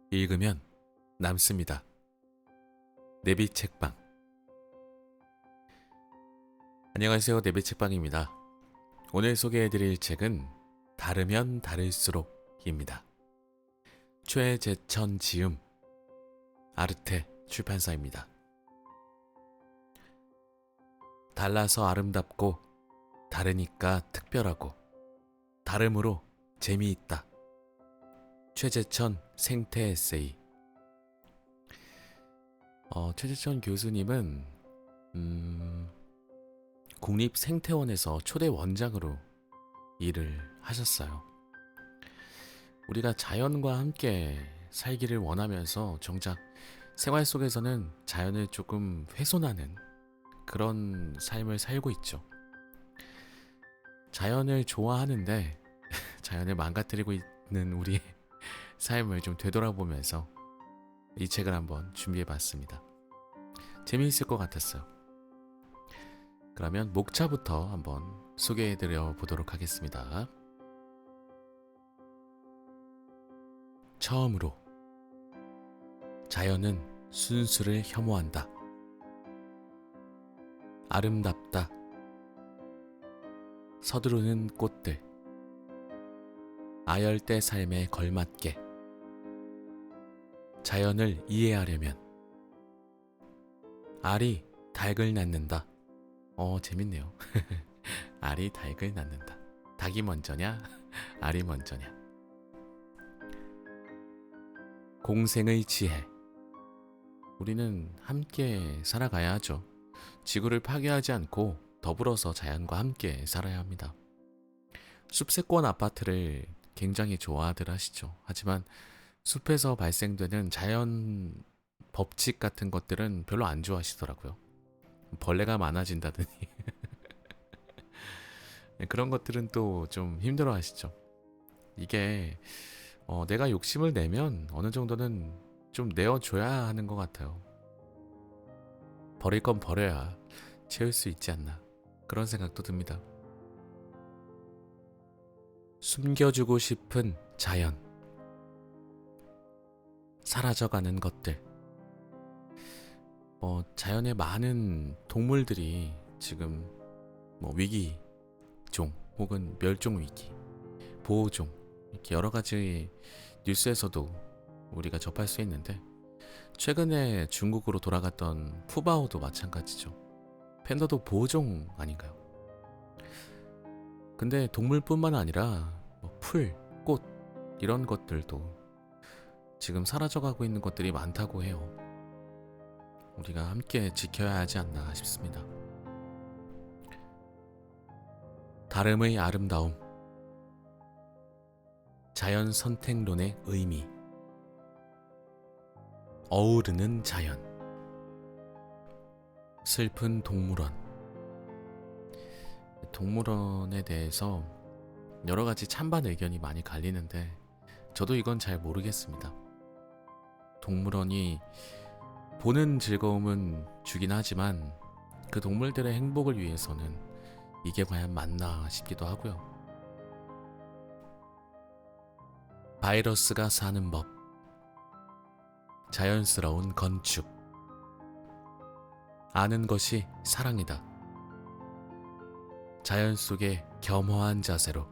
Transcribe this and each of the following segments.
읽으면 남습니다. 내비 책방. 안녕하세요. 내비 책방입니다. 오늘 소개해드릴 책은 다르면 다를수록입니다. 최재천 지음, 아르테 출판사입니다. 달라서 아름답고 다르니까 특별하고 다름으로 재미있다. 최재천 생태 에세이. 최재천 교수님은 국립생태원에서 초대 원장으로 일을 하셨어요. 우리가 자연과 함께 살기를 원하면서 정작 생활 속에서는 자연을 조금 훼손하는 그런 삶을 살고 있죠. 자연을 좋아하는데 자연을 망가뜨리고 있는 우리의 삶을 좀 되돌아보면서 이 책을 한번 준비해봤습니다. 재미있을 것 같았어요. 그러면 목차부터 한번 소개해드려 보도록 하겠습니다. 처음으로 자연은 순수를 혐오한다. 아름답다. 서두르는 꽃들. 아열대 삶에 걸맞게 자연을 이해하려면 알이 닭을 낳는다. 재밌네요. 알이 닭을 낳는다. 닭이 먼저냐? 알이 먼저냐? 공생의 지혜. 우리는 함께 살아가야 하죠. 지구를 파괴하지 않고 더불어서 자연과 함께 살아야 합니다. 숲세권 아파트를 굉장히 좋아들 하시죠. 하지만 숲에서 발생되는 자연 법칙 같은 것들은 별로 안 좋아하시더라고요. 벌레가 많아진다더니 그런 것들은 또 좀 힘들어 하시죠. 이게 내가 욕심을 내면 어느 정도는 좀 내어줘야 하는 것 같아요. 버릴 건 버려야 채울 수 있지 않나, 그런 생각도 듭니다. 숨겨주고 싶은 자연. 사라져가는 것들. 자연의 많은 동물들이 지금 위기종 혹은 멸종위기, 보호종, 이렇게 여러 가지 뉴스에서도 우리가 접할 수 있는데, 최근에 중국으로 돌아갔던 푸바오도 마찬가지죠. 팬더도 보호종 아닌가요? 근데 동물뿐만 아니라 풀, 꽃 이런 것들도 지금 사라져가고 있는 것들이 많다고 해요. 우리가 함께 지켜야 하지 않나 싶습니다. 다름의 아름다움. 자연 선택론의 의미. 어우르는 자연. 슬픈 동물원. 동물원에 대해서 여러 가지 찬반 의견이 많이 갈리는데 저도 이건 잘 모르겠습니다. 동물원이 보는 즐거움은 주긴 하지만 그 동물들의 행복을 위해서는 이게 과연 맞나 싶기도 하고요. 바이러스가 사는 법. 자연스러운 건축. 아는 것이 사랑이다. 자연 속에 겸허한 자세로.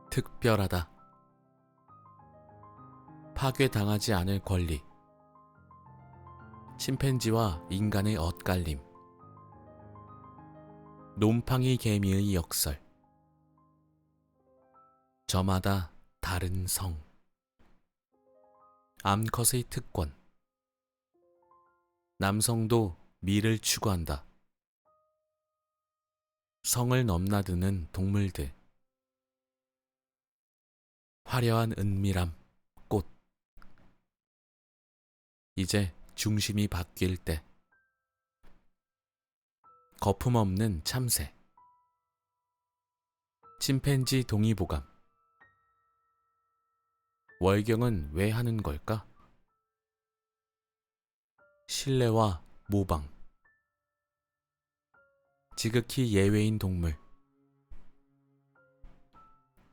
특별하다. 파괴당하지 않을 권리. 침팬지와 인간의 엇갈림. 놈팡이 개미의 역설. 저마다 다른 성. 암컷의 특권. 남성도 미를 추구한다. 성을 넘나드는 동물들. 화려한 은밀함. 꽃. 이제 중심이 바뀔 때. 거품없는 참새. 침팬지 동의보감. 월경은 왜 하는 걸까? 신뢰와 모방. 지극히 예외인 동물.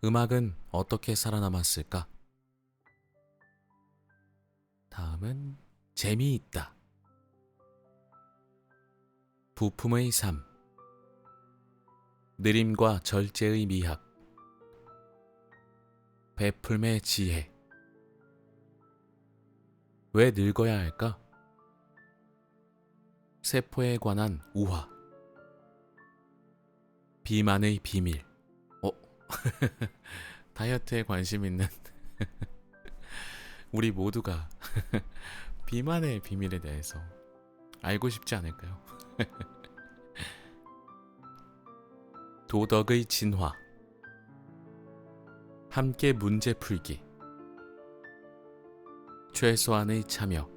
음악은 어떻게 살아남았을까? 다음은 재미있다. 부품의 삶. 느림과 절제의 미학. 베풀매 지혜. 왜 늙어야 할까? 세포에 관한 우화. 비만의 비밀. 어? 다이어트에 관심 있는 우리 모두가 비만의 비밀에 대해서 알고 싶지 않을까요? 도덕의 진화. 함께 문제 풀기. 최소한의 참여.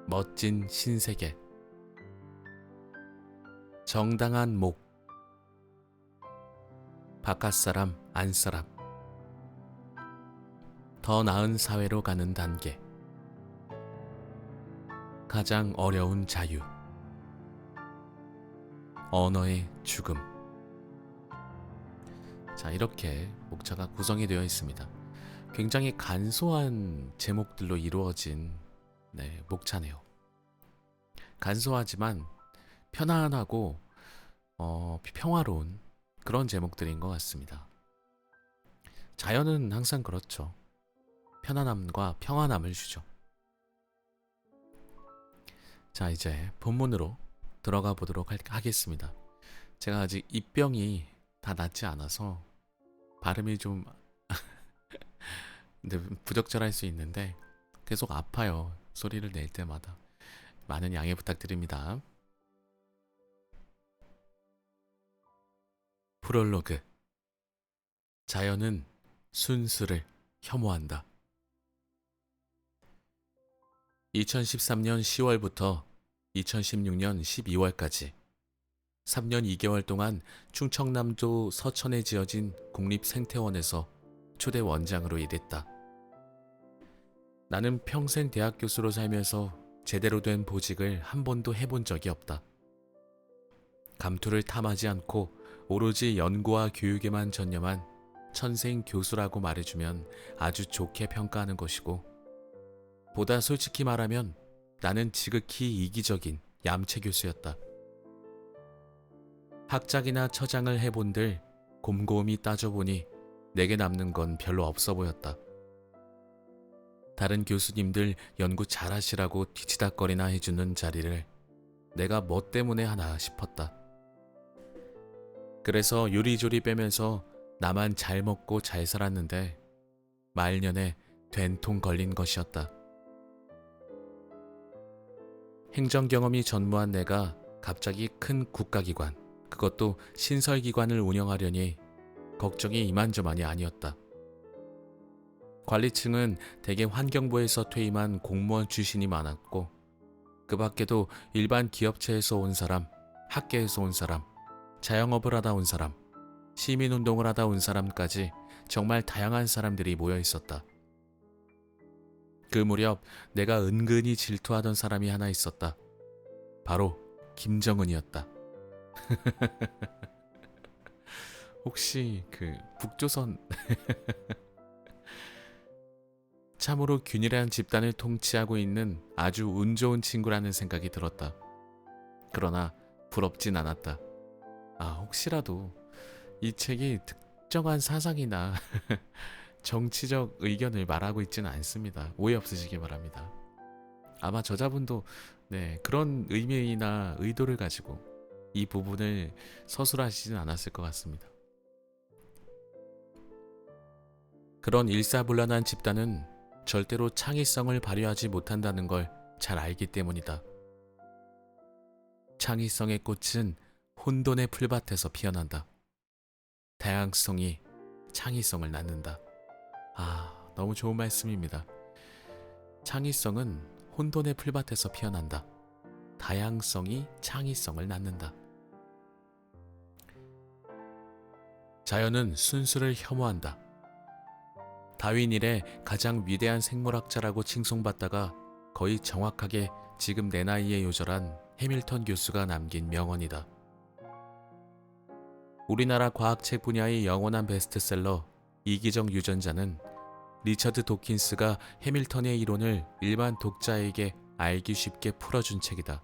멋진 신세계. 정당한 목. 바깥사람 안사람. 더 나은 사회로 가는 단계. 가장 어려운 자유. 언어의 죽음. 자, 이렇게 목차가 구성이 되어 있습니다. 굉장히 간소한 제목들로 이루어진 목차네요. 간소하지만 편안하고 평화로운 그런 제목들인 것 같습니다. 자연은 항상 그렇죠. 편안함과 평안함을 주죠. 자, 이제 본문으로 들어가 보도록 하겠습니다. 제가 아직 입병이 다 낫지 않아서 발음이 좀 부적절할 수 있는데 계속 아파요. 소리를 낼 때마다. 많은 양해 부탁드립니다. 프롤로그. 자연은 순수를 혐오한다. 2013년 10월부터 2016년 12월까지 3년 2개월 동안 충청남도 서천에 지어진 국립생태원에서 초대 원장으로 일했다. 나는 평생 대학 교수로 살면서 제대로 된 보직을 한 번도 해본 적이 없다. 감투를 탐하지 않고 오로지 연구와 교육에만 전념한 천생 교수라고 말해주면 아주 좋게 평가하는 것이고, 보다 솔직히 말하면 나는 지극히 이기적인 얌체 교수였다. 학작이나 처장을 해본들 곰곰이 따져보니 내게 남는 건 별로 없어 보였다. 다른 교수님들 연구 잘하시라고 뒤치다거리나 해주는 자리를 내가 뭐 때문에 하나 싶었다. 그래서 요리조리 빼면서 나만 잘 먹고 잘 살았는데 말년에 된통 걸린 것이었다. 행정 경험이 전무한 내가 갑자기 큰 국가기관, 그것도 신설기관을 운영하려니 걱정이 이만저만이 아니었다. 관리층은 대개 환경부에서 퇴임한 공무원 출신이 많았고, 그 밖에도 일반 기업체에서 온 사람, 학계에서 온 사람, 자영업을 하다 온 사람, 시민운동을 하다 온 사람까지 정말 다양한 사람들이 모여 있었다. 그 무렵 내가 은근히 질투하던 사람이 하나 있었다. 바로 김정은이었다. 혹시 그 북조선 참으로 균일한 집단을 통치하고 있는 아주 운 좋은 친구라는 생각이 들었다. 그러나 부럽진 않았다. 혹시라도 이 책이 특정한 사상이나 정치적 의견을 말하고 있지는 않습니다. 오해 없으시기 바랍니다. 아마 저자분도 그런 의미나 의도를 가지고 이 부분을 서술하시진 않았을 것 같습니다. 그런 일사불란한 집단은 절대로 창의성을 발휘하지 못한다는 걸 잘 알기 때문이다. 창의성의 꽃은 혼돈의 풀밭에서 피어난다. 다양성이 창의성을 낳는다. 너무 좋은 말씀입니다. 창의성은 혼돈의 풀밭에서 피어난다. 다양성이 창의성을 낳는다. 자연은 순수를 혐오한다. 다윈 이래 가장 위대한 생물학자라고 칭송받다가 거의 정확하게 지금 내 나이에 요절한 해밀턴 교수가 남긴 명언이다. 우리나라 과학책 분야의 영원한 베스트셀러 이기적 유전자는 리처드 도킨스가 해밀턴의 이론을 일반 독자에게 알기 쉽게 풀어준 책이다.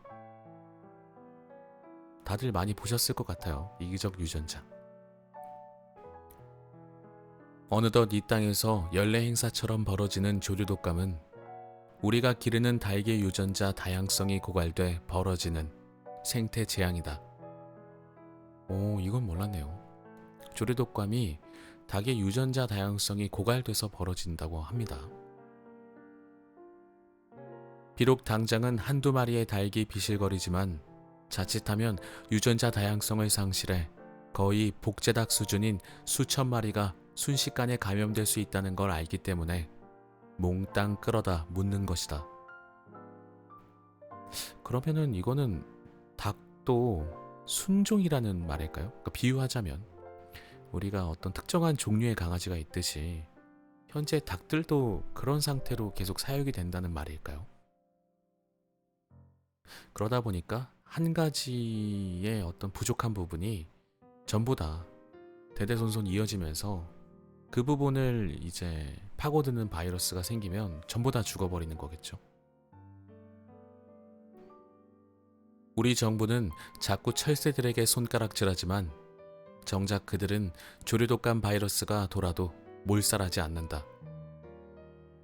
다들 많이 보셨을 것 같아요. 이기적 유전자. 어느덧 이 땅에서 연례 행사처럼 벌어지는 조류독감은 우리가 기르는 닭의 유전자 다양성이 고갈돼 벌어지는 생태 재앙이다. 오, 이건 몰랐네요. 조류독감이 닭의 유전자 다양성이 고갈돼서 벌어진다고 합니다. 비록 당장은 한두 마리의 닭이 비실거리지만 자칫하면 유전자 다양성을 상실해 거의 복제닭 수준인 수천 마리가 순식간에 감염될 수 있다는 걸 알기 때문에 몽땅 끌어다 묻는 것이다. 그러면은 이거는 닭도 순종이라는 말일까요? 그러니까 비유하자면 우리가 어떤 특정한 종류의 강아지가 있듯이 현재 닭들도 그런 상태로 계속 사육이 된다는 말일까요? 그러다 보니까 한 가지의 어떤 부족한 부분이 전부 다 대대손손 이어지면서 그 부분을 이제 파고드는 바이러스가 생기면 전부 다 죽어버리는 거겠죠. 우리 정부는 자꾸 철새들에게 손가락질하지만 정작 그들은 조류독감 바이러스가 돌아도 몰살하지 않는다.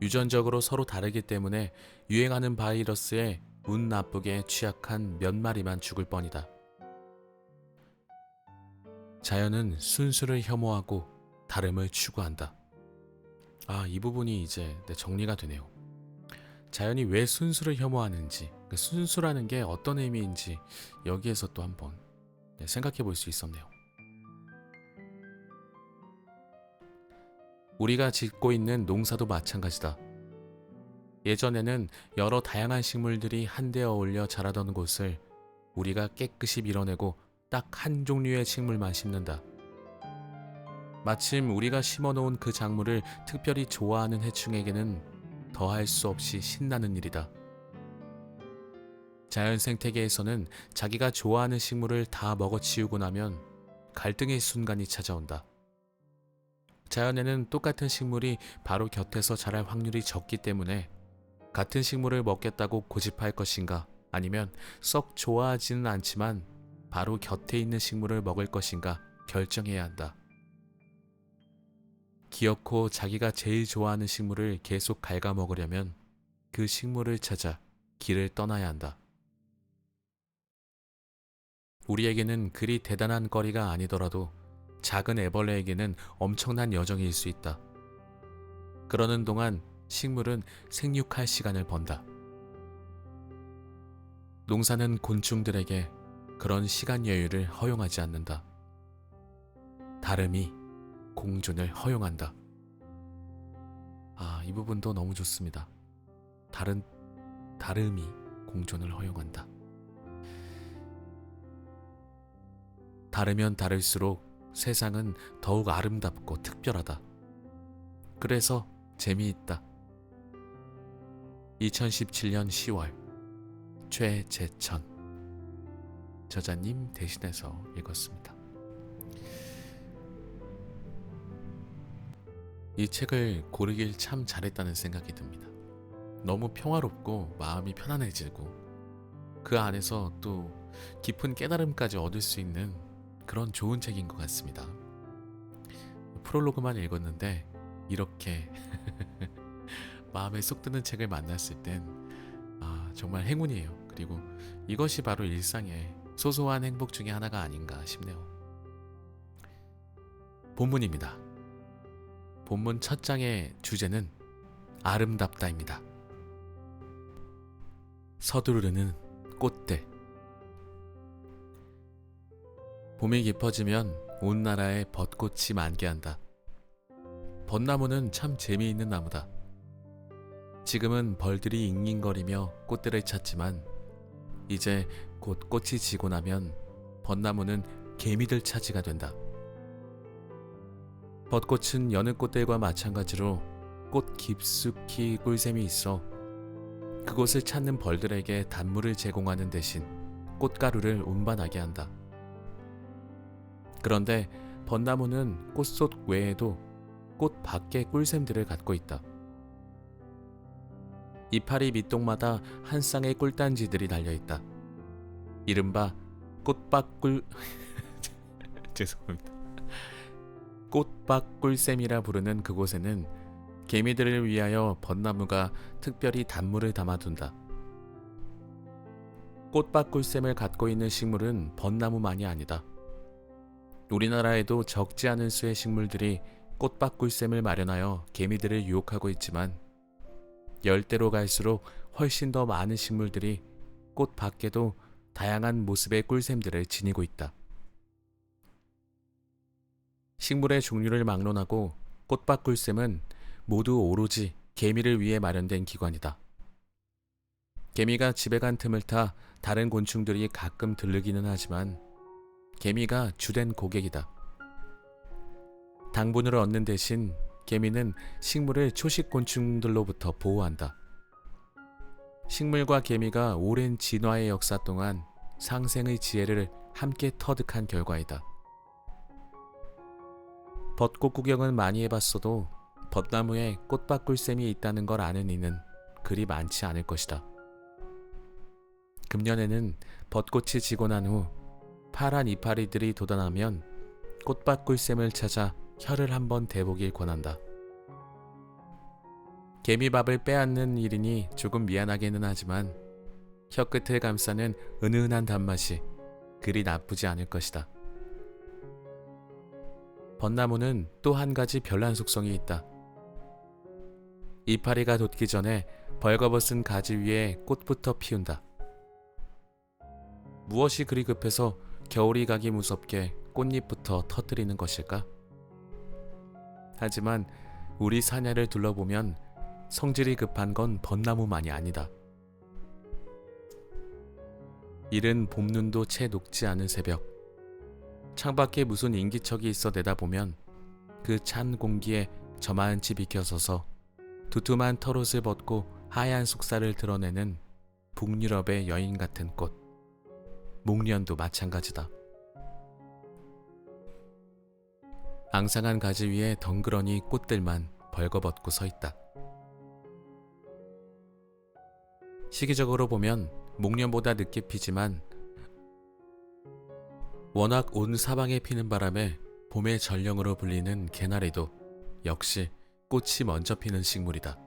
유전적으로 서로 다르기 때문에 유행하는 바이러스에 운 나쁘게 취약한 몇 마리만 죽을 뻔이다. 자연은 순수를 혐오하고 다름을 추구한다. 이 부분이 이제 정리가 되네요. 자연이 왜 순수를 혐오하는지, 그 순수라는 게 어떤 의미인지 여기에서 또 한번 생각해 볼 수 있었네요. 우리가 짓고 있는 농사도 마찬가지다. 예전에는 여러 다양한 식물들이 한데 어울려 자라던 곳을 우리가 깨끗이 밀어내고 딱 한 종류의 식물만 심는다. 마침 우리가 심어놓은 그 작물을 특별히 좋아하는 해충에게는 더할 수 없이 신나는 일이다. 자연 생태계에서는 자기가 좋아하는 식물을 다 먹어치우고 나면 갈등의 순간이 찾아온다. 자연에는 똑같은 식물이 바로 곁에서 자랄 확률이 적기 때문에 같은 식물을 먹겠다고 고집할 것인가, 아니면 썩 좋아하지는 않지만 바로 곁에 있는 식물을 먹을 것인가 결정해야 한다. 기어코 자기가 제일 좋아하는 식물을 계속 갉아먹으려면 그 식물을 찾아 길을 떠나야 한다. 우리에게는 그리 대단한 거리가 아니더라도 작은 애벌레에게는 엄청난 여정일 수 있다. 그러는 동안 식물은 생육할 시간을 번다. 농사는 곤충들에게 그런 시간 여유를 허용하지 않는다. 다름이 공존을 허용한다. 이 부분도 너무 좋습니다. 다름이 공존을 허용한다. 다르면 다를수록 세상은 더욱 아름답고 특별하다. 그래서 재미있다. 2017년 10월 최재천 저자님 대신해서 읽었습니다. 이 책을 고르길 참 잘했다는 생각이 듭니다. 너무 평화롭고 마음이 편안해지고 그 안에서 또 깊은 깨달음까지 얻을 수 있는 그런 좋은 책인 것 같습니다. 프롤로그만 읽었는데 이렇게 마음에 쏙 드는 책을 만났을 땐 정말 행운이에요. 그리고 이것이 바로 일상의 소소한 행복 중에 하나가 아닌가 싶네요. 본문입니다. 본문 첫 장의 주제는 아름답다입니다. 서두르는 꽃들. 봄이 깊어지면 온 나라에 벚꽃이 만개한다. 벚나무는 참 재미있는 나무다. 지금은 벌들이 잉잉거리며 꽃들을 찾지만 이제 곧 꽃이 지고 나면 벚나무는 개미들 차지가 된다. 벚꽃은 여느 꽃들과 마찬가지로 꽃 깊숙이 꿀샘이 있어 그곳을 찾는 벌들에게 단물을 제공하는 대신 꽃가루를 운반하게 한다. 그런데 벚나무는 꽃속 외에도 꽃 밖의 꿀샘들을 갖고 있다. 이파리 밑동마다 한 쌍의 꿀단지들이 달려있다. 이른바 꽃밭꿀 죄송합니다. 꽃밭꿀샘이라 부르는 그곳에는 개미들을 위하여 벚나무가 특별히 단물을 담아둔다. 꽃밭꿀샘을 갖고 있는 식물은 벚나무만이 아니다. 우리나라에도 적지 않은 수의 식물들이 꽃밭꿀샘을 마련하여 개미들을 유혹하고 있지만 열대로 갈수록 훨씬 더 많은 식물들이 꽃 밖에도 다양한 모습의 꿀샘들을 지니고 있다. 식물의 종류를 막론하고 꽃밭꿀샘은 모두 오로지 개미를 위해 마련된 기관이다. 개미가 집에 간 틈을 타 다른 곤충들이 가끔 들르기는 하지만 개미가 주된 고객이다. 당분을 얻는 대신 개미는 식물을 초식 곤충들로부터 보호한다. 식물과 개미가 오랜 진화의 역사 동안 상생의 지혜를 함께 터득한 결과이다. 벚꽃 구경은 많이 해봤어도 벚나무에 꽃밭꿀샘이 있다는 걸 아는 이는 그리 많지 않을 것이다. 금년에는 벚꽃이 지고 난 후 파란 이파리들이 돋아나면 꽃밭꿀샘을 찾아 혀를 한번 대보길 권한다. 개미밥을 빼앗는 일이니 조금 미안하기는 하지만 혀끝을 감싸는 은은한 단맛이 그리 나쁘지 않을 것이다. 벚나무는 또 한 가지 별난 속성이 있다. 이파리가 돋기 전에 벌거벗은 가지 위에 꽃부터 피운다. 무엇이 그리 급해서 겨울이 가기 무섭게 꽃잎부터 터뜨리는 것일까? 하지만 우리 사냐를 둘러보면 성질이 급한 건 벚나무만이 아니다. 이른 봄눈도 채 녹지 않은 새벽, 창밖에 무슨 인기척이 있어 내다보면 그 찬 공기에 저만치 비켜서서 두툼한 털옷을 벗고 하얀 속살을 드러내는 북유럽의 여인 같은 꽃, 목련도 마찬가지다. 앙상한 가지 위에 덩그러니 꽃들만 벌거벗고 서 있다. 시기적으로 보면 목련보다 늦게 피지만 워낙 온 사방에 피는 바람에 봄의 전령으로 불리는 개나리도 역시 꽃이 먼저 피는 식물이다.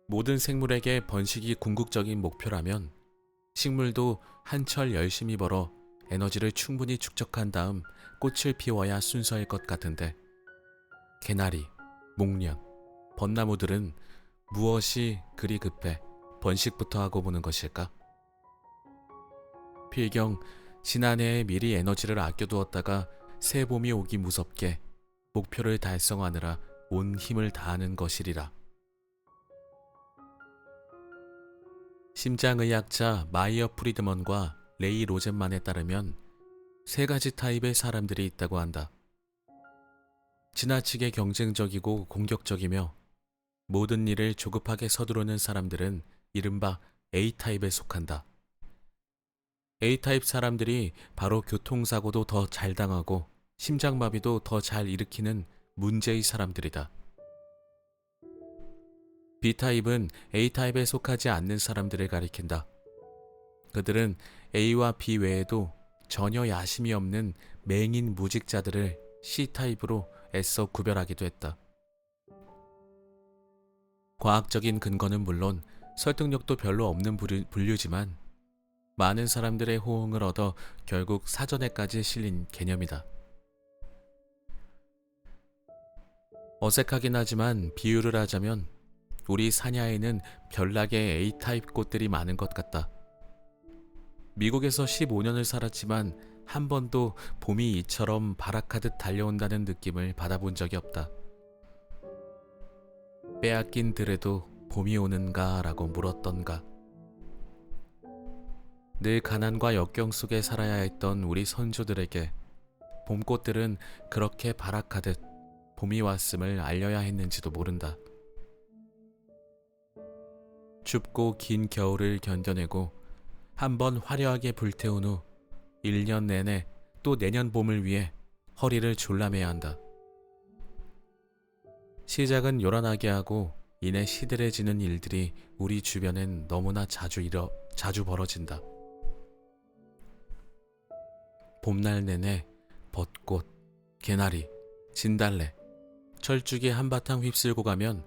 모든 생물에게 번식이 궁극적인 목표라면 식물도 한철 열심히 벌어 에너지를 충분히 축적한 다음 꽃을 피워야 순서일 것 같은데 개나리, 목련, 벚나무들은 무엇이 그리 급해 번식부터 하고 보는 것일까? 필경 지난해에 미리 에너지를 아껴두었다가 새 봄이 오기 무섭게 목표를 달성하느라 온 힘을 다하는 것이리라. 심장의학자 마이어 프리드먼과 레이 로젠만에 따르면 세 가지 타입의 사람들이 있다고 한다. 지나치게 경쟁적이고 공격적이며 모든 일을 조급하게 서두르는 사람들은 이른바 A타입에 속한다. A타입 사람들이 바로 교통사고도 더 잘 당하고 심장마비도 더 잘 일으키는 문제의 사람들이다. B타입은 A타입에 속하지 않는 사람들을 가리킨다. 그들은 A와 B 외에도 전혀 야심이 없는 맹인 무직자들을 C타입으로 애써 구별하기도 했다. 과학적인 근거는 물론 설득력도 별로 없는 분류지만 많은 사람들의 호응을 얻어 결국 사전에까지 실린 개념이다. 어색하긴 하지만 비유를 하자면 우리 사냐에는 별나게 A타입 꽃들이 많은 것 같다. 미국에서 15년을 살았지만 한 번도 봄이 이처럼 발악하듯 달려온다는 느낌을 받아본 적이 없다. 빼앗긴 들에도 봄이 오는가 라고 물었던가. 늘 가난과 역경 속에 살아야 했던 우리 선조들에게 봄꽃들은 그렇게 발악하듯 봄이 왔음을 알려야 했는지도 모른다. 춥고 긴 겨울을 견뎌내고 한번 화려하게 불태운 후 1년 내내 또 내년 봄을 위해 허리를 졸라매야 한다. 시작은 요란하게 하고 이내 시들해지는 일들이 우리 주변엔 너무나 자주 벌어진다. 봄날 내내 벚꽃, 개나리, 진달래, 철쭉이 한바탕 휩쓸고 가면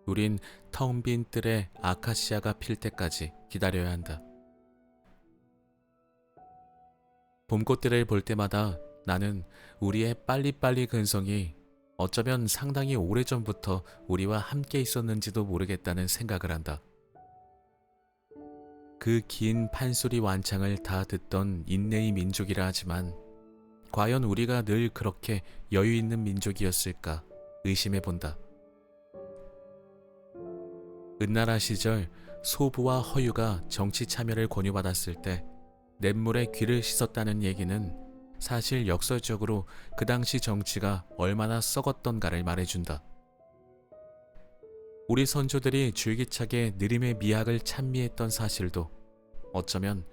우린 텅 빈 뜰에 아카시아가 필 때까지 기다려야 한다. 봄꽃들을 볼 때마다 나는 우리의 빨리빨리 근성이 어쩌면 상당히 오래전부터 우리와 함께 있었는지도 모르겠다는 생각을 한다. 그 긴 판소리 완창을 다 듣던 인내의 민족이라 하지만 과연 우리가 늘 그렇게 여유 있는 민족이었을까 의심해 본다. 은나라 시절 소부와 허유가 정치 참여를 권유받았을 때 냇물에 귀를 씻었다는 얘기는 사실 역설적으로 그 당시 정치가 얼마나 썩었던가를 말해준다. 우리 선조들이 줄기차게 느림의 미학을 찬미했던 사실도 어쩌면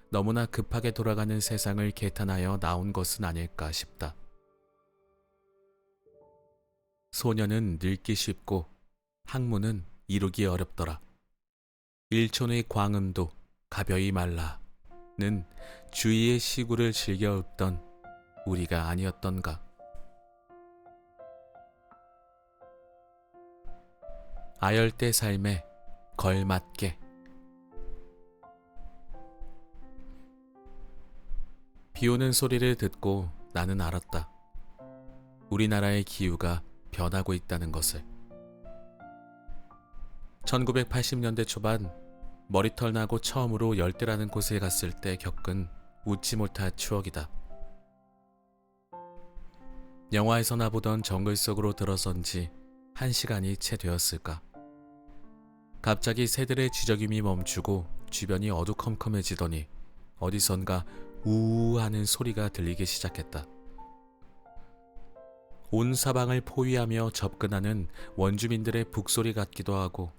너무나 급하게 돌아가는 세상을 개탄하여 나온 것은 아닐까 싶다. 소년은 늙기 쉽고 학문은 이루기 어렵더라. 일촌의 광음도 가벼이 말라는 주위의 시구를 즐겨 읊던 우리가 아니었던가. 아열대 삶에 걸맞게. 비오는 소리를 듣고 나는 알았다. 우리나라의 기후가 변하고 있다는 것을. 1980년대 초반 머리털 나고 처음으로 열대라는 곳에 갔을 때 겪은 웃지 못할 추억이다. 영화에서나 보던 정글 속으로 들어선 지 1시간이 채 되었을까. 갑자기 새들의 쥐저김이 멈추고 주변이 어두컴컴해지더니 어디선가 우우 하는 소리가 들리기 시작했다. 온 사방을 포위하며 접근하는 원주민들의 북소리 같기도 하고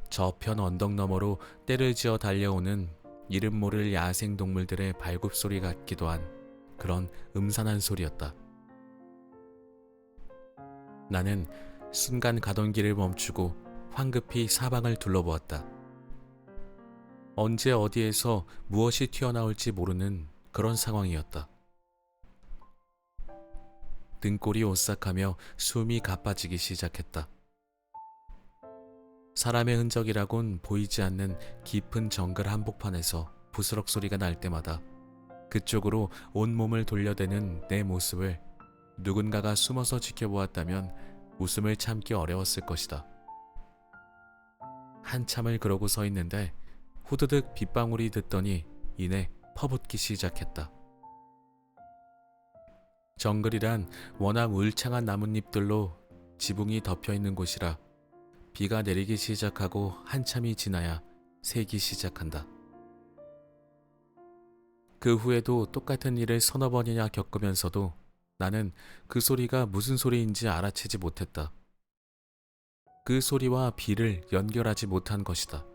저편 언덕 너머로 떼를 지어 달려오는 이름 모를 야생동물들의 발굽소리 같기도 한 그런 음산한 소리였다. 나는 순간 가던 길을 멈추고 황급히 사방을 둘러보았다. 언제 어디에서 무엇이 튀어나올지 모르는 그런 상황이었다. 등골이 오싹하며 숨이 가빠지기 시작했다. 사람의 흔적이라곤 보이지 않는 깊은 정글 한복판에서 부스럭 소리가 날 때마다 그쪽으로 온몸을 돌려대는 내 모습을 누군가가 숨어서 지켜보았다면 웃음을 참기 어려웠을 것이다. 한참을 그러고 서 있는데 후드득 빗방울이 듣더니 이내 퍼붓기 시작했다. 정글이란 워낙 울창한 나뭇잎들로 지붕이 덮여있는 곳이라 비가 내리기 시작하고 한참이 지나야 새기 시작한다. 그 후에도 똑같은 일을 서너 번이나 겪으면서도 나는 그 소리가 무슨 소리인지 알아채지 못했다. 그 소리와 비를 연결하지 못한 것이다.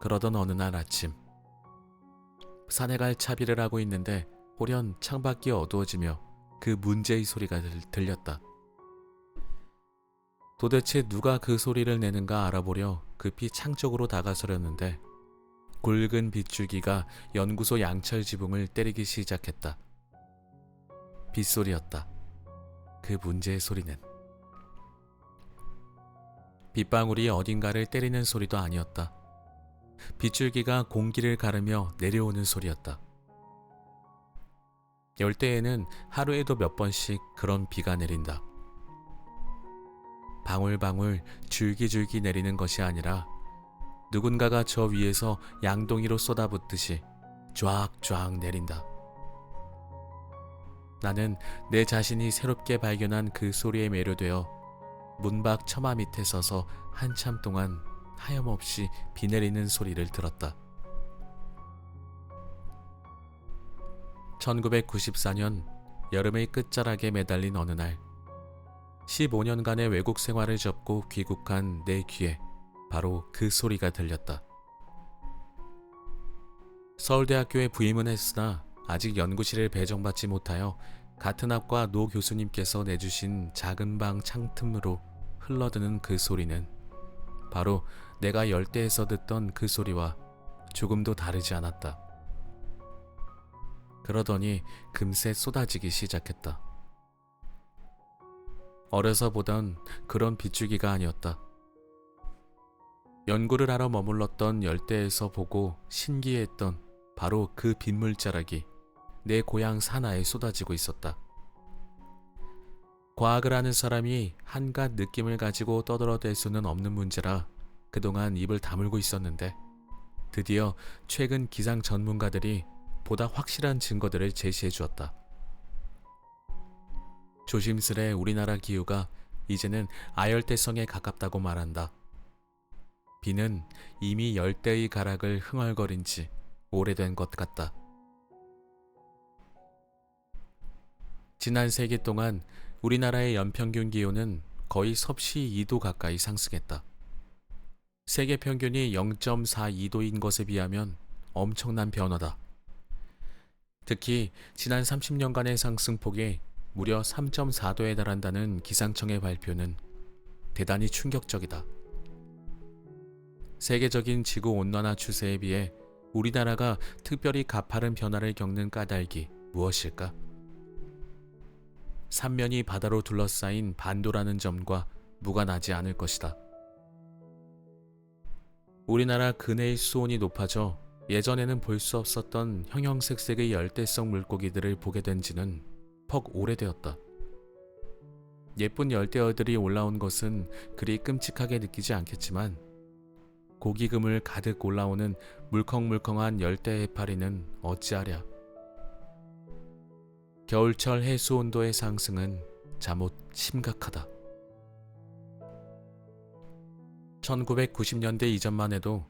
그러던 어느 날 아침, 산에 갈 차비를 하고 있는데 호련 창밖이 어두워지며 그 문제의 소리가 들렸다. 도대체 누가 그 소리를 내는가 알아보려 급히 창 쪽으로 다가서려는데 굵은 빗줄기가 연구소 양철 지붕을 때리기 시작했다. 빗소리였다. 그 문제의 소리는. 빗방울이 어딘가를 때리는 소리도 아니었다. 빗줄기가 공기를 가르며 내려오는 소리였다. 열대에는 하루에도 몇 번씩 그런 비가 내린다. 방울방울 줄기줄기 내리는 것이 아니라 누군가가 저 위에서 양동이로 쏟아붓듯이 쫙쫙 내린다. 나는 내 자신이 새롭게 발견한 그 소리에 매료되어 문밖 처마 밑에 서서 한참 동안 하염없이 비 내리는 소리를 들었다. 1994년 여름의 끝자락에 매달린 어느 날 15년간의 외국 생활을 접고 귀국한 내 귀에 바로 그 소리가 들렸다. 서울대학교에 부임은 했으나 아직 연구실을 배정받지 못하여 같은 학과 노 교수님께서 내주신 작은 방 창틈으로 흘러드는 그 소리는 바로 내가 열대에서 듣던 그 소리와 조금도 다르지 않았다. 그러더니 금세 쏟아지기 시작했다. 어려서 보던 그런 빗줄기가 아니었다. 연구를 하러 머물렀던 열대에서 보고 신기했던 바로 그 빗물자락이 내 고향 산하에 쏟아지고 있었다. 과학을 하는 사람이 한갓 느낌을 가지고 떠들어댈 수는 없는 문제라 그동안 입을 다물고 있었는데 드디어 최근 기상 전문가들이 보다 확실한 증거들을 제시해 주었다. 조심스레 우리나라 기후가 이제는 아열대성에 가깝다고 말한다. 비는 이미 열대의 가락을 흥얼거린 지 오래된 것 같다. 지난 세기 동안 우리나라의 연평균 기온은 거의 섭씨 2도 가까이 상승했다. 세계 평균이 0.42도인 것에 비하면 엄청난 변화다. 특히 지난 30년간의 상승폭이 무려 3.4도에 달한다는 기상청의 발표는 대단히 충격적이다. 세계적인 지구온난화 추세에 비해 우리나라가 특별히 가파른 변화를 겪는 까닭이 무엇일까? 삼면이 바다로 둘러싸인 반도라는 점과 무관하지 않을 것이다. 우리나라 근해의 수온이 높아져 예전에는 볼 수 없었던 형형색색의 열대성 물고기들을 보게 된 지는 퍽 오래되었다. 예쁜 열대어들이 올라온 것은 그리 끔찍하게 느끼지 않겠지만 고기 그물 가득 올라오는 물컹물컹한 열대 해파리는 어찌하랴. 겨울철 해수 온도의 상승은 잠옷 심각하다. 1990년대 이전만 해도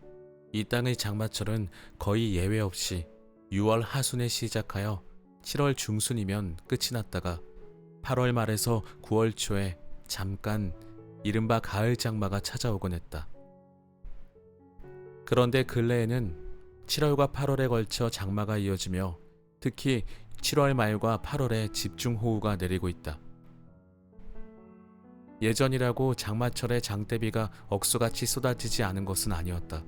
이 땅의 장마철은 거의 예외 없이 6월 하순에 시작하여 7월 중순이면 끝이 났다가 8월 말에서 9월 초에 잠깐 이른바 가을 장마가 찾아오곤 했다. 그런데 근래에는 7월과 8월에 걸쳐 장마가 이어지며 특히 7월 말과 8월에 집중호우가 내리고 있다. 예전이라고 장마철에 장대비가 억수같이 쏟아지지 않은 것은 아니었다.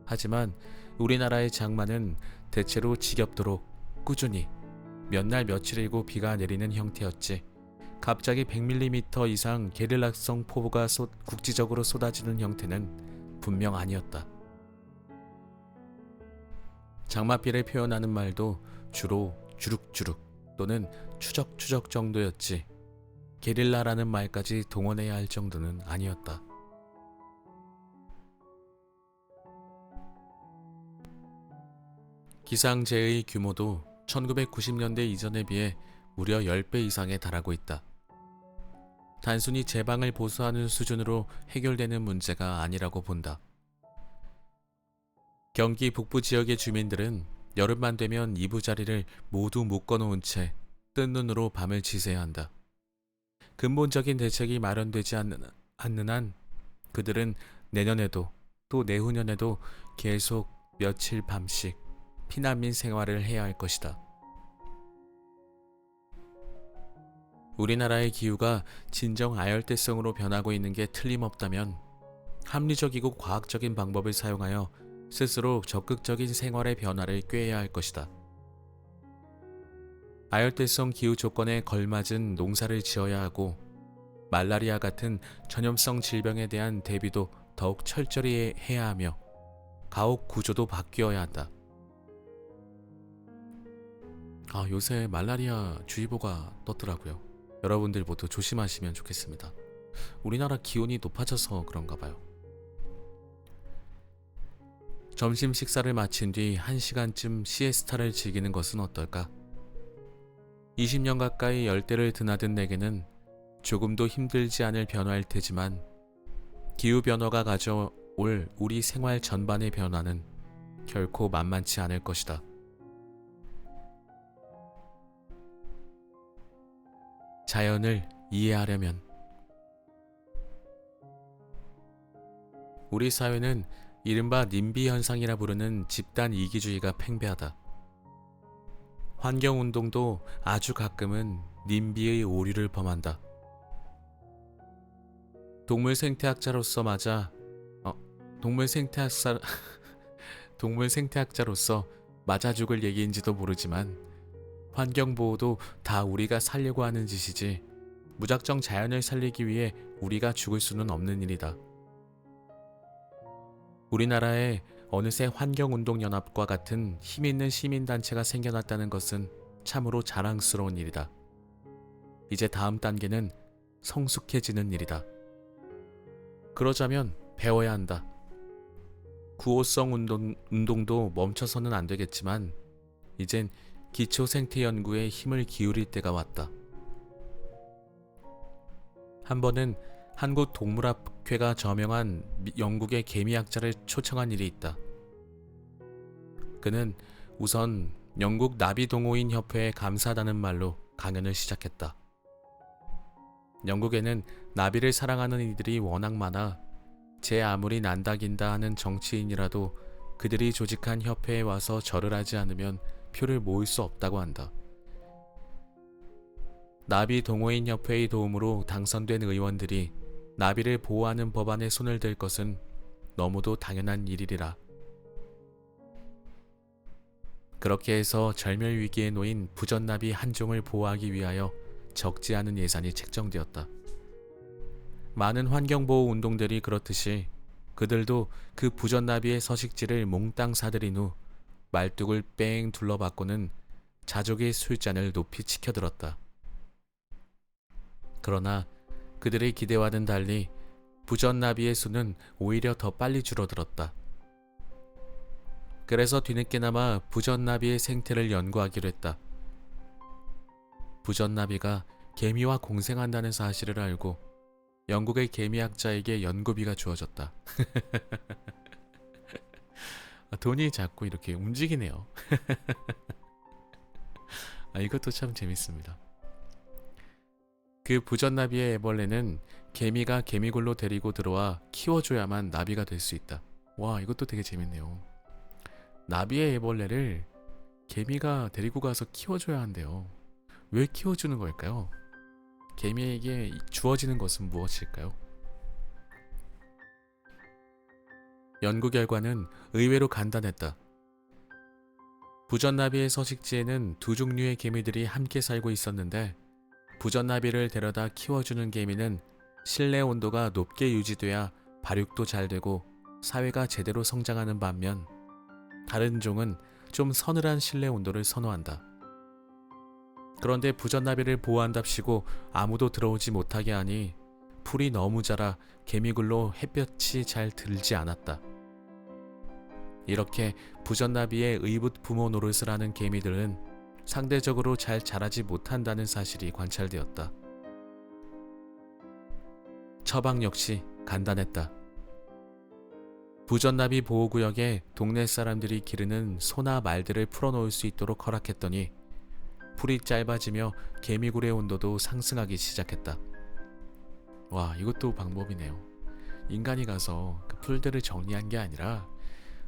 하지만 우리나라의 장마는 대체로 지겹도록 꾸준히 몇 날 며칠이고 비가 내리는 형태였지 갑자기 100mm 이상 게릴라성 폭우가 국지적으로 쏟아지는 형태는 분명 아니었다. 장맛비를 표현하는 말도 주로 주룩주룩 또는 추적추적 정도였지 게릴라라는 말까지 동원해야 할 정도는 아니었다. 기상재해의 규모도 1990년대 이전에 비해 무려 10배 이상에 달하고 있다. 단순히 제방을 보수하는 수준으로 해결되는 문제가 아니라고 본다. 경기 북부 지역의 주민들은 여름만 되면 이부자리를 모두 묶어놓은 채 뜬 눈으로 밤을 지새야 한다. 근본적인 대책이 마련되지 않는 한 그들은 내년에도 또 내후년에도 계속 며칠 밤씩 피난민 생활을 해야 할 것이다. 우리나라의 기후가 진정 아열대성으로 변하고 있는 게 틀림없다면 합리적이고 과학적인 방법을 사용하여 스스로 적극적인 생활의 변화를 꾀해야 할 것이다. 아열대성 기후 조건에 걸맞은 농사를 지어야 하고 말라리아 같은 전염성 질병에 대한 대비도 더욱 철저히 해야 하며 가옥 구조도 바뀌어야 한다. 요새 말라리아 주의보가 떴더라고요. 여러분들 모두 조심하시면 좋겠습니다. 우리나라 기온이 높아져서 그런가 봐요. 점심 식사를 마친 뒤 1시간쯤 시에스타를 즐기는 것은 어떨까? 20년 가까이 열대를 드나든 내게는 조금도 힘들지 않을 변화일 테지만 기후변화가 가져올 우리 생활 전반의 변화는 결코 만만치 않을 것이다. 자연을 이해하려면 우리 사회는 이른바 님비 현상이라 부르는 집단 이기주의가 팽배하다. 환경운동도 아주 가끔은 님비의 오류를 범한다. 동물 생태학자로서 맞아, 동물 생태학사, 동물 생태학자로서 맞아 죽을 얘기인지도 모르지만 환경보호도 다 우리가 살려고 하는 짓이지 무작정 자연을 살리기 위해 우리가 죽을 수는 없는 일이다. 우리나라에 어느새 환경운동연합과 같은 힘있는 시민단체가 생겨났다는 것은 참으로 자랑스러운 일이다. 이제 다음 단계는 성숙해지는 일이다. 그러자면 배워야 한다. 구호성 운동도 멈춰서는 안 되겠지만 이젠 기초 생태 연구에 힘을 기울일 때가 왔다. 한 번은 한국동물학회가 저명한 영국의 개미학자를 초청한 일이 있다. 그는 우선 영국 나비동호인 협회에 감사하다는 말로 강연을 시작했다. 영국에는 나비를 사랑하는 이들이 워낙 많아 제 아무리 난다긴다 하는 정치인이라도 그들이 조직한 협회에 와서 절을 하지 않으면 표를 모을 수 없다고 한다. 나비 동호인 협회의 도움으로 당선된 의원들이 나비를 보호하는 법안에 손을 댈 것은 너무도 당연한 일이리라. 그렇게 해서 절멸 위기에 놓인 부전나비 한 종을 보호하기 위하여 적지 않은 예산이 책정되었다. 많은 환경보호 운동들이 그렇듯이 그들도 그 부전나비의 서식지를 몽땅 사들인 후 말뚝을 뺑 둘러받고는 자족의 술잔을 높이 치켜들었다. 그러나 그들의 기대와는 달리 부전나비의 수는 오히려 더 빨리 줄어들었다. 그래서 뒤늦게나마 부전나비의 생태를 연구하기로 했다. 부전나비가 개미와 공생한다는 사실을 알고 영국의 개미학자에게 연구비가 주어졌다. 돈이 자꾸 이렇게 움직이네요. 이것도 참 재밌습니다. 그 부전나비의 애벌레는 개미가 개미굴로 데리고 들어와 키워줘야만 나비가 될 수 있다. 와, 이것도 되게 재밌네요. 나비의 애벌레를 개미가 데리고 가서 키워줘야 한대요. 왜 키워주는 걸까요? 개미에게 주어지는 것은 무엇일까요? 연구 결과는 의외로 간단했다. 부전나비의 서식지에는 두 종류의 개미들이 함께 살고 있었는데 부전나비를 데려다 키워주는 개미는 실내 온도가 높게 유지돼야 발육도 잘 되고 사회가 제대로 성장하는 반면 다른 종은 좀 서늘한 실내 온도를 선호한다. 그런데 부전나비를 보호한답시고 아무도 들어오지 못하게 하니 풀이 너무 자라 개미굴로 햇볕이 잘 들지 않았다. 이렇게 부전나비의 의붓 부모 노릇을 하는 개미들은 상대적으로 잘 자라지 못한다는 사실이 관찰되었다. 처방 역시 간단했다. 부전나비 보호구역에 동네 사람들이 기르는 소나 말들을 풀어놓을 수 있도록 허락했더니 풀이 짧아지며 개미굴의 온도도 상승하기 시작했다. 와, 이것도 방법이네요. 인간이 가서 그 풀들을 정리한 게 아니라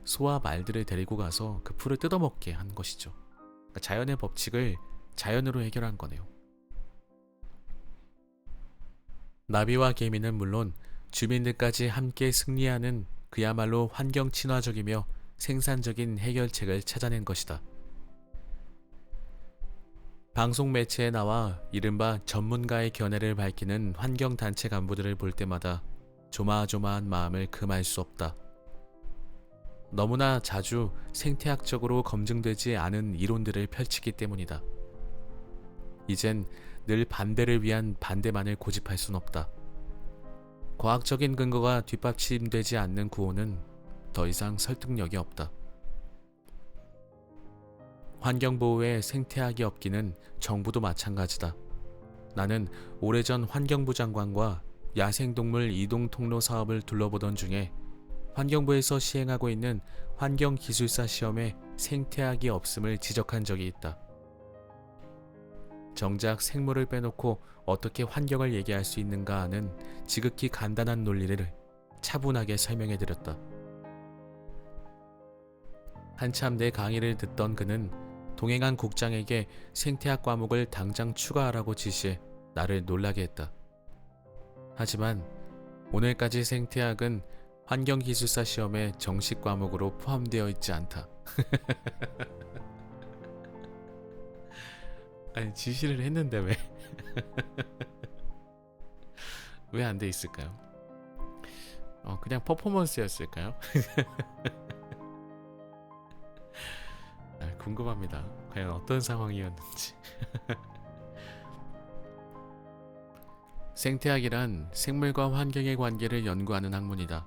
소와 말들을 데리고 가서 그 풀을 뜯어먹게 한 것이죠. 그러니까 자연의 법칙을 자연으로 해결한 거네요. 나비와 개미는 물론 주민들까지 함께 승리하는 그야말로 환경 친화적이며 생산적인 해결책을 찾아낸 것이다. 방송 매체에 나와 이른바 전문가의 견해를 밝히는 환경단체 간부들을 볼 때마다 조마조마한 마음을 금할 수 없다. 너무나 자주 생태학적으로 검증되지 않은 이론들을 펼치기 때문이다. 이젠 늘 반대를 위한 반대만을 고집할 순 없다. 과학적인 근거가 뒷받침되지 않는 구호는 더 이상 설득력이 없다. 환경보호에 생태학이 없기는 정부도 마찬가지다. 나는 오래전 환경부 장관과 야생동물 이동통로 사업을 둘러보던 중에 환경부에서 시행하고 있는 환경기술사 시험에 생태학이 없음을 지적한 적이 있다. 정작 생물을 빼놓고 어떻게 환경을 얘기할 수 있는가 하는 지극히 간단한 논리를 차분하게 설명해드렸다. 한참 내 강의를 듣던 그는 동행한 국장에게 생태학 과목을 당장 추가하라고 지시해 나를 놀라게 했다. 하지만 오늘까지 생태학은 환경기술사 시험에 정식 과목으로 포함되어 있지 않다. 아니, 지시를 했는데 왜? 왜 안 돼 있을까요? 그냥 퍼포먼스였을까요? 궁금합니다. 과연 어떤 상황이었는지. 생태학이란 생물과 환경의 관계를 연구하는 학문이다.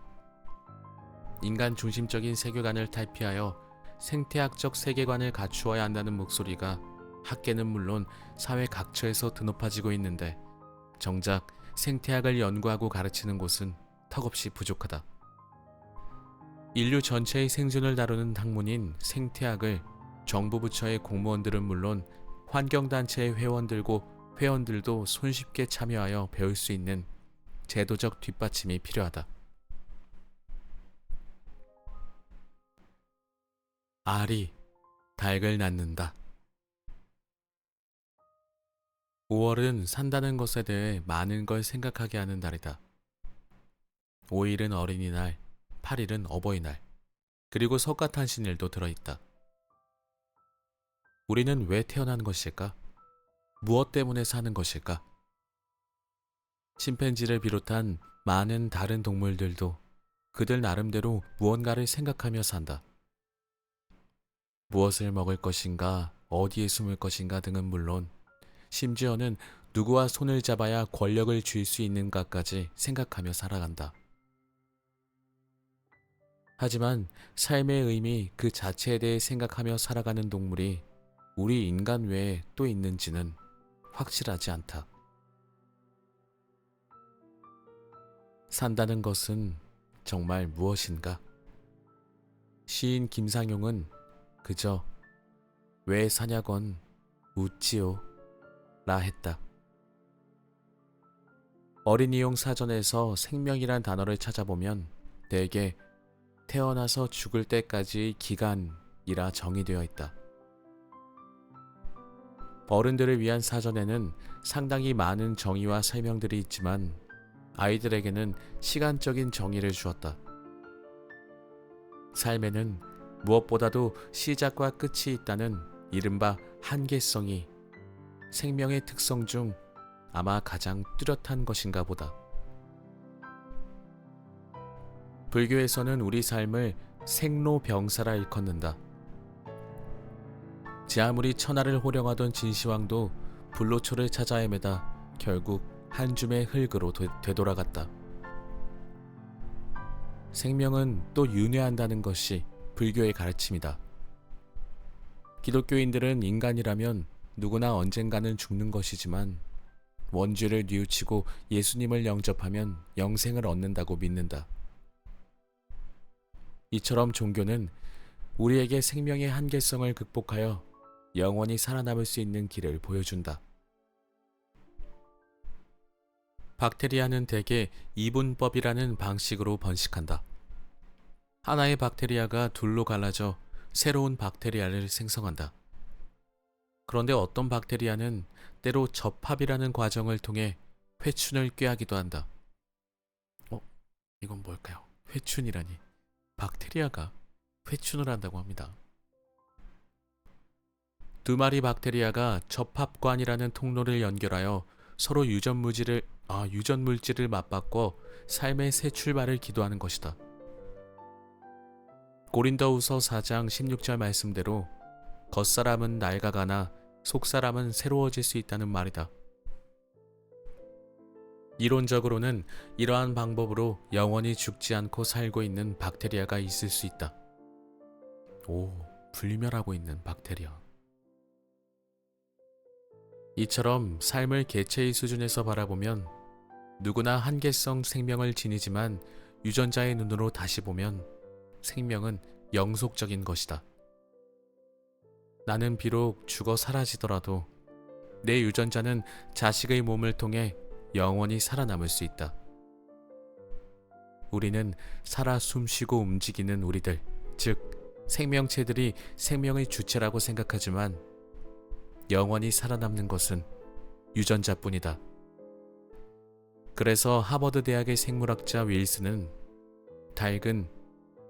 인간 중심적인 세계관을 탈피하여 생태학적 세계관을 갖추어야 한다는 목소리가 학계는 물론 사회 각처에서 드높아지고 있는데 정작 생태학을 연구하고 가르치는 곳은 턱없이 부족하다. 인류 전체의 생존을 다루는 학문인 생태학을 정부 부처의 공무원들은 물론 환경단체의 회원들도 손쉽게 참여하여 배울 수 있는 제도적 뒷받침이 필요하다. 알이 닭을 낳는다. 5월은 산다는 것에 대해 많은 걸 생각하게 하는 달이다. 5일은 어린이날, 8일은 어버이날, 그리고 석가탄신일도 들어있다. 우리는 왜 태어난 것일까? 무엇 때문에 사는 것일까? 침팬지를 비롯한 많은 다른 동물들도 그들 나름대로 무언가를 생각하며 산다. 무엇을 먹을 것인가, 어디에 숨을 것인가 등은 물론 심지어는 누구와 손을 잡아야 권력을 쥘 수 있는가까지 생각하며 살아간다. 하지만 삶의 의미 그 자체에 대해 생각하며 살아가는 동물이 우리 인간 외에 또 있는지는 확실하지 않다. 산다는 것은 정말 무엇인가? 시인 김상용은 그저 왜 사냐건 묻지요 라 했다. 어린이용 사전에서 생명이란 단어를 찾아보면 대개 태어나서 죽을 때까지의 기간이라 정의되어 있다. 어른들을 위한 사전에는 상당히 많은 정의와 설명들이 있지만 아이들에게는 시간적인 정의를 주었다. 삶에는 무엇보다도 시작과 끝이 있다는 이른바 한계성이 생명의 특성 중 아마 가장 뚜렷한 것인가 보다. 불교에서는 우리 삶을 생로병사라 일컫는다. 제 아무리 천하를 호령하던 진시황도 불로초를 찾아 헤매다 결국 한 줌의 흙으로 되돌아갔다. 생명은 또 윤회한다는 것이 불교의 가르침이다. 기독교인들은 인간이라면 누구나 언젠가는 죽는 것이지만 원죄를 뉘우치고 예수님을 영접하면 영생을 얻는다고 믿는다. 이처럼 종교는 우리에게 생명의 한계성을 극복하여 영원히 살아남을 수 있는 길을 보여준다. 박테리아는 대개 이분법이라는 방식으로 번식한다. 하나의 박테리아가 둘로 갈라져 새로운 박테리아를 생성한다. 그런데 어떤 박테리아는 때로 접합이라는 과정을 통해 회춘을 꾀하기도 한다. 이건 뭘까요? 회춘이라니. 박테리아가 회춘을 한다고 합니다. 두 마리 박테리아가 접합관이라는 통로를 연결하여 서로 유전 물질을 맞바꿔 삶의 새 출발을 기도하는 것이다. 고린도후서 4장 16절 말씀대로 겉사람은 낡아가나 속사람은 새로워질 수 있다는 말이다. 이론적으로는 이러한 방법으로 영원히 죽지 않고 살고 있는 박테리아가 있을 수 있다. 불멸하고 있는 박테리아. 이처럼 삶을 개체의 수준에서 바라보면 누구나 한계성 생명을 지니지만 유전자의 눈으로 다시 보면 생명은 영속적인 것이다. 나는 비록 죽어 사라지더라도 내 유전자는 자식의 몸을 통해 영원히 살아남을 수 있다. 우리는 살아 숨쉬고 움직이는 우리들, 즉 생명체들이 생명의 주체라고 생각하지만 영원히 살아남는 것은 유전자뿐이다. 그래서 하버드 대학의 생물학자 윌슨은 닭은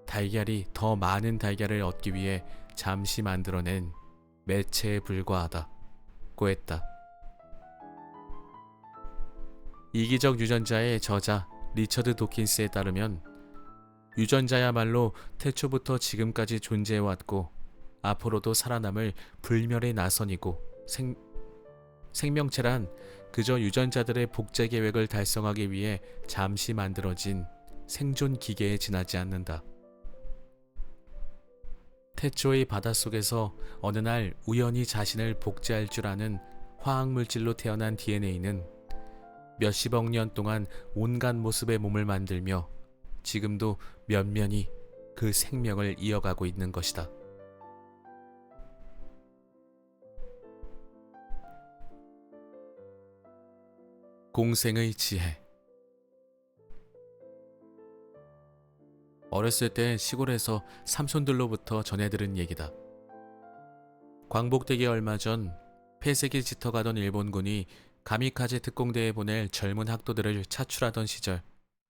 달걀이 더 많은 달걀을 얻기 위해 잠시 만들어낸 매체에 불과하다고 했다. 이기적 유전자의 저자 리처드 도킨스에 따르면 유전자야말로 태초부터 지금까지 존재해왔고 앞으로도 살아남을 불멸의 나선이고 생명체란 그저 유전자들의 복제 계획을 달성하기 위해 잠시 만들어진 생존 기계에 지나지 않는다. 태초의 바닷속에서 어느 날 우연히 자신을 복제할 줄 아는 화학물질로 태어난 DNA는 몇십억 년 동안 온갖 모습의 몸을 만들며 지금도 면면히 그 생명을 이어가고 있는 것이다. 공생의 지혜. 어렸을 때 시골에서 삼손들로부터 전해 들은 얘기다. 광복되기 얼마 전 폐색이 짙어가던 일본군이 가미카제 특공대에 보낼 젊은 학도들을 차출하던 시절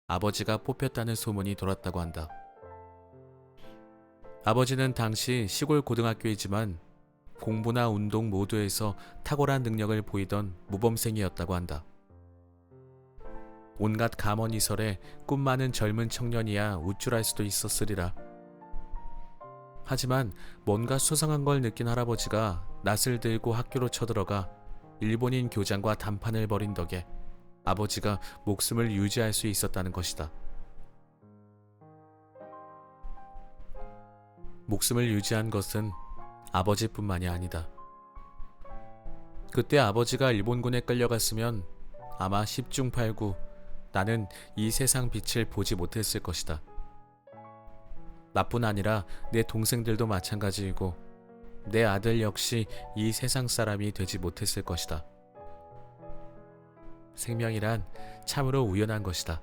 아버지가 뽑혔다는 소문이 돌았다고 한다. 아버지는 당시 시골 고등학교이지만 공부나 운동 모두에서 탁월한 능력을 보이던 모범생이었다고 한다. 온갖 감언이설에 꿈 많은 젊은 청년이야 우쭐할 수도 있었으리라. 하지만 뭔가 수상한 걸 느낀 할아버지가 낫을 들고 학교로 쳐들어가 일본인 교장과 단판을 벌인 덕에 아버지가 목숨을 유지할 수 있었다는 것이다. 목숨을 유지한 것은 아버지뿐만이 아니다. 그때 아버지가 일본군에 끌려갔으면 아마 10중 8구 나는 이 세상 빛을 보지 못했을 것이다. 나뿐 아니라 내 동생들도 마찬가지이고 내 아들 역시 이 세상 사람이 되지 못했을 것이다. 생명이란 참으로 우연한 것이다.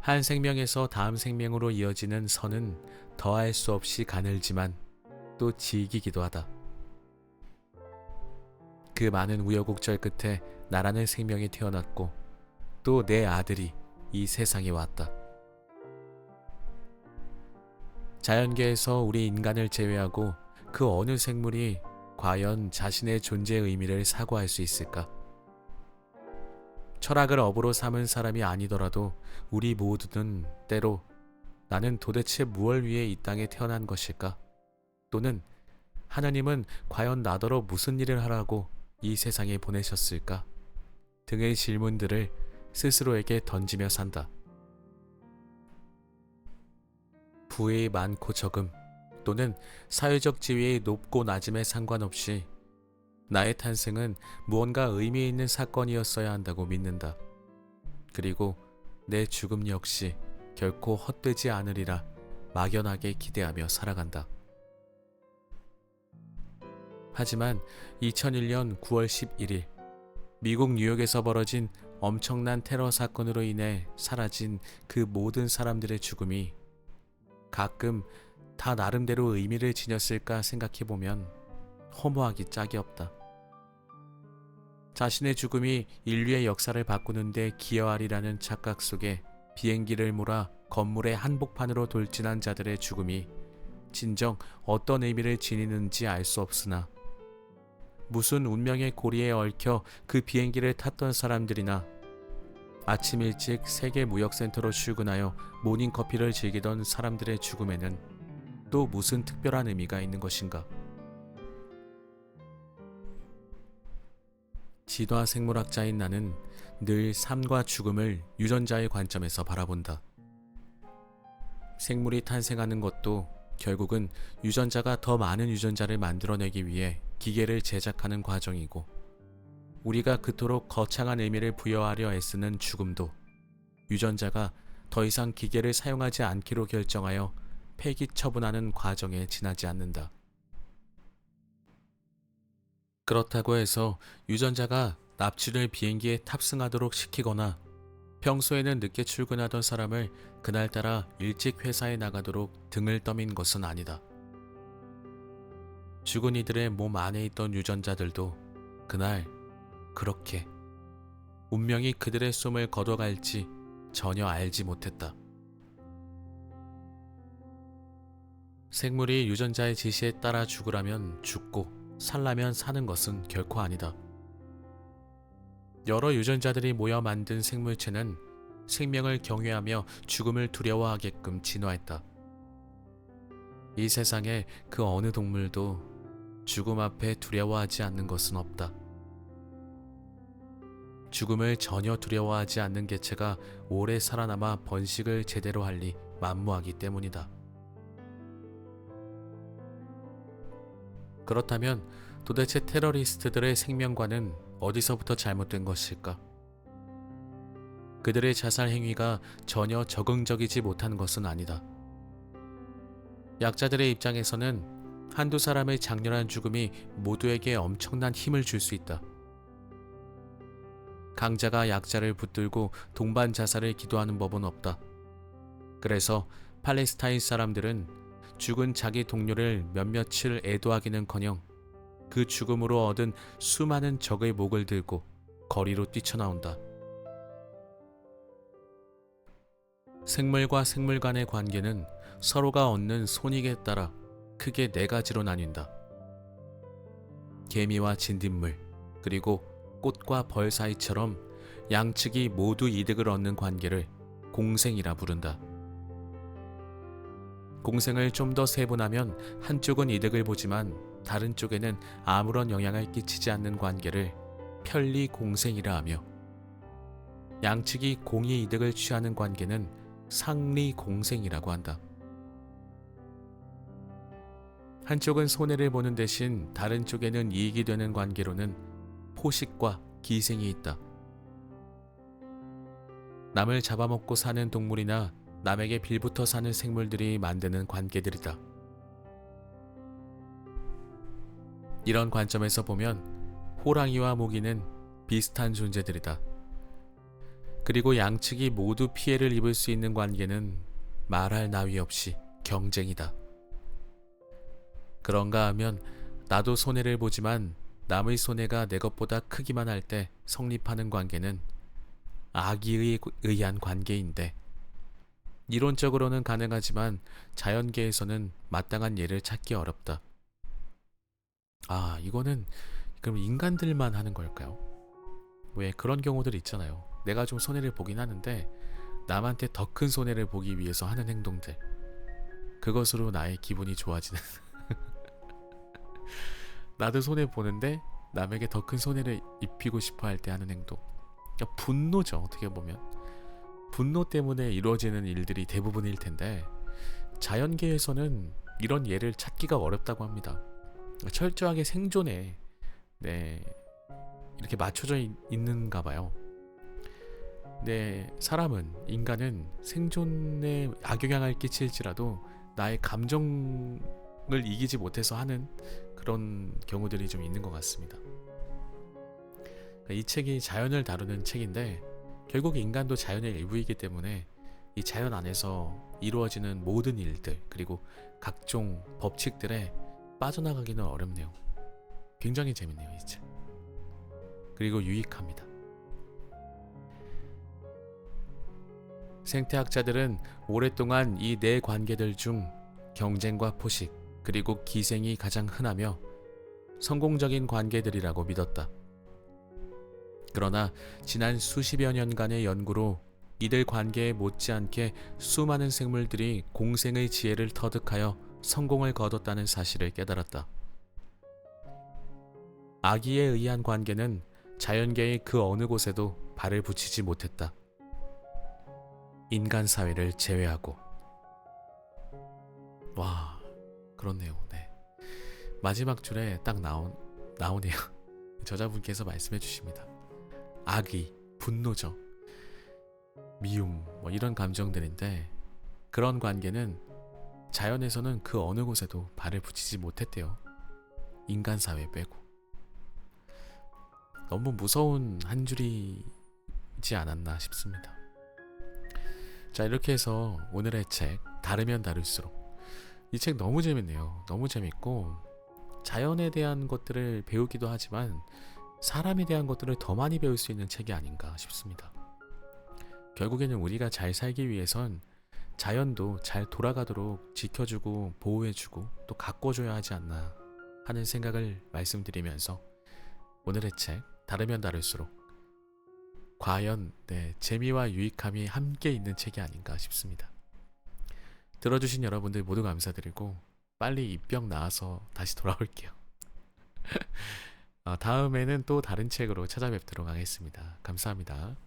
한 생명에서 다음 생명으로 이어지는 선은 더할 수 없이 가늘지만 또 질기기도 하다. 그 많은 우여곡절 끝에 나라는 생명이 태어났고 또 내 아들이 이 세상에 왔다. 자연계에서 우리 인간을 제외하고 그 어느 생물이 과연 자신의 존재의 의미를 사고할 수 있을까? 철학을 업으로 삼은 사람이 아니더라도 우리 모두는 때로 나는 도대체 무엇을 위해 이 땅에 태어난 것일까? 또는 하나님은 과연 나더러 무슨 일을 하라고 이 세상에 보내셨을까? 등의 질문들을 스스로에게 던지며 산다. 부의 많고 적음 또는 사회적 지위의 높고 낮음에 상관없이 나의 탄생은 무언가 의미 있는 사건이었어야 한다고 믿는다. 그리고 내 죽음 역시 결코 헛되지 않으리라 막연하게 기대하며 살아간다. 하지만 2001년 9월 11일 미국 뉴욕에서 벌어진 엄청난 테러 사건으로 인해 사라진 그 모든 사람들의 죽음이 가끔 다 나름대로 의미를 지녔을까 생각해보면 허무하기 짝이 없다. 자신의 죽음이 인류의 역사를 바꾸는데 기여하리라는 착각 속에 비행기를 몰아 건물의 한복판으로 돌진한 자들의 죽음이 진정 어떤 의미를 지니는지 알 수 없으나 무슨 운명의 고리에 얽혀 그 비행기를 탔던 사람들이나 아침 일찍 세계무역센터로 출근하여 모닝커피를 즐기던 사람들의 죽음에는 또 무슨 특별한 의미가 있는 것인가? 진화 생물학자인 나는 늘 삶과 죽음을 유전자의 관점에서 바라본다. 생물이 탄생하는 것도 결국은 유전자가 더 많은 유전자를 만들어내기 위해 기계를 제작하는 과정이고 우리가 그토록 거창한 의미를 부여하려 애쓰는 죽음도 유전자가 더 이상 기계를 사용하지 않기로 결정하여 폐기 처분하는 과정에 지나지 않는다. 그렇다고 해서 유전자가 납치를 비행기에 탑승하도록 시키거나 평소에는 늦게 출근하던 사람을 그날따라 일찍 회사에 나가도록 등을 떠민 것은 아니다. 죽은 이들의 몸 안에 있던 유전자들도 그날 그렇게 운명이 그들의 숨을 거둬갈지 전혀 알지 못했다. 생물이 유전자의 지시에 따라 죽으라면 죽고 살라면 사는 것은 결코 아니다. 여러 유전자들이 모여 만든 생물체는 생명을 경외하며 죽음을 두려워하게끔 진화했다. 이 세상에 그 어느 동물도 죽음 앞에 두려워하지 않는 것은 없다. 죽음을 전혀 두려워하지 않는 개체가 오래 살아남아 번식을 제대로 할 리 만무하기 때문이다. 그렇다면 도대체 테러리스트들의 생명과는 어디서부터 잘못된 것일까? 그들의 자살 행위가 전혀 적응적이지 못한 것은 아니다. 약자들의 입장에서는 한두 사람의 장렬한 죽음이 모두에게 엄청난 힘을 줄 수 있다. 강자가 약자를 붙들고 동반 자살을 기도하는 법은 없다. 그래서 팔레스타인 사람들은 죽은 자기 동료를 몇몇을 애도하기는커녕 그 죽음으로 얻은 수많은 적의 목을 들고 거리로 뛰쳐나온다. 생물과 생물 간의 관계는 서로가 얻는 손익에 따라 크게 네 가지로 나뉜다. 개미와 진딧물, 그리고 꽃과 벌 사이처럼 양측이 모두 이득을 얻는 관계를 공생이라 부른다. 공생을 좀 더 세분하면 한쪽은 이득을 보지만 다른 쪽에는 아무런 영향을 끼치지 않는 관계를 편리공생이라 하며, 양측이 공의 이득을 취하는 관계는 상리공생이라고 한다. 한쪽은 손해를 보는 대신 다른 쪽에는 이익이 되는 관계로는 포식과 기생이 있다. 남을 잡아먹고 사는 동물이나 남에게 빌붙어 사는 생물들이 만드는 관계들이다. 이런 관점에서 보면 호랑이와 모기는 비슷한 존재들이다. 그리고 양측이 모두 피해를 입을 수 있는 관계는 말할 나위 없이 경쟁이다. 그런가 하면 나도 손해를 보지만 남의 손해가 내 것보다 크기만 할 때 성립하는 관계는 악의에 의한 관계인데, 이론적으로는 가능하지만 자연계에서는 마땅한 예를 찾기 어렵다. 이거는 그럼 인간들만 하는 걸까요? 왜 그런 경우들 있잖아요. 내가 좀 손해를 보긴 하는데 남한테 더 큰 손해를 보기 위해서 하는 행동들, 그것으로 나의 기분이 좋아지는 나도 손해 보는데 남에게 더 큰 손해를 입히고 싶어 할 때 하는 행동, 그러니까 분노죠. 어떻게 보면 분노 때문에 이루어지는 일들이 대부분일 텐데, 자연계에서는 이런 예를 찾기가 어렵다고 합니다. 철저하게 생존에 이렇게 맞춰져 있는가 봐요. 인간은 생존에 악영향을 끼칠지라도 나의 감정을 이기지 못해서 하는 그런 경우들이 좀 있는 것 같습니다. 이 책이 자연을 다루는 책인데, 결국 인간도 자연의 일부이기 때문에 이 자연 안에서 이루어지는 모든 일들, 그리고 각종 법칙들에 빠져나가기는 어렵네요. 굉장히 재밌네요, 이 책. 그리고 유익합니다. 생태학자들은 오랫동안 이 네 관계들 중 경쟁과 포식, 그리고 기생이 가장 흔하며 성공적인 관계들이라고 믿었다. 그러나 지난 수십여 년간의 연구로 이들 관계에 못지않게 수많은 생물들이 공생의 지혜를 터득하여 성공을 거뒀다는 사실을 깨달았다. 악의에 의한 관계는 자연계의 그 어느 곳에도 발을 붙이지 못했다. 인간 사회를 제외하고. 와, 그렇네요. 네. 마지막 줄에 딱 나오네요. 저자분께서 말씀해 주십니다. 악의, 분노죠. 미움, 이런 감정들인데, 그런 관계는 자연에서는 그 어느 곳에도 발을 붙이지 못했대요. 인간 사회 빼고. 너무 무서운 한 줄이지 않았나 싶습니다. 자, 이렇게 해서 오늘의 책 다르면 다를수록 이 책 너무 재밌네요. 너무 재밌고 자연에 대한 것들을 배우기도 하지만 사람에 대한 것들을 더 많이 배울 수 있는 책이 아닌가 싶습니다. 결국에는 우리가 잘 살기 위해선 자연도 잘 돌아가도록 지켜주고 보호해주고 또 가꿔줘야 하지 않나 하는 생각을 말씀드리면서 오늘의 책 다르면 다를수록 과연 재미와 유익함이 함께 있는 책이 아닌가 싶습니다. 들어주신 여러분들 모두 감사드리고 빨리 입병 나아서 다시 돌아올게요. 다음에는 또 다른 책으로 찾아뵙도록 하겠습니다. 감사합니다.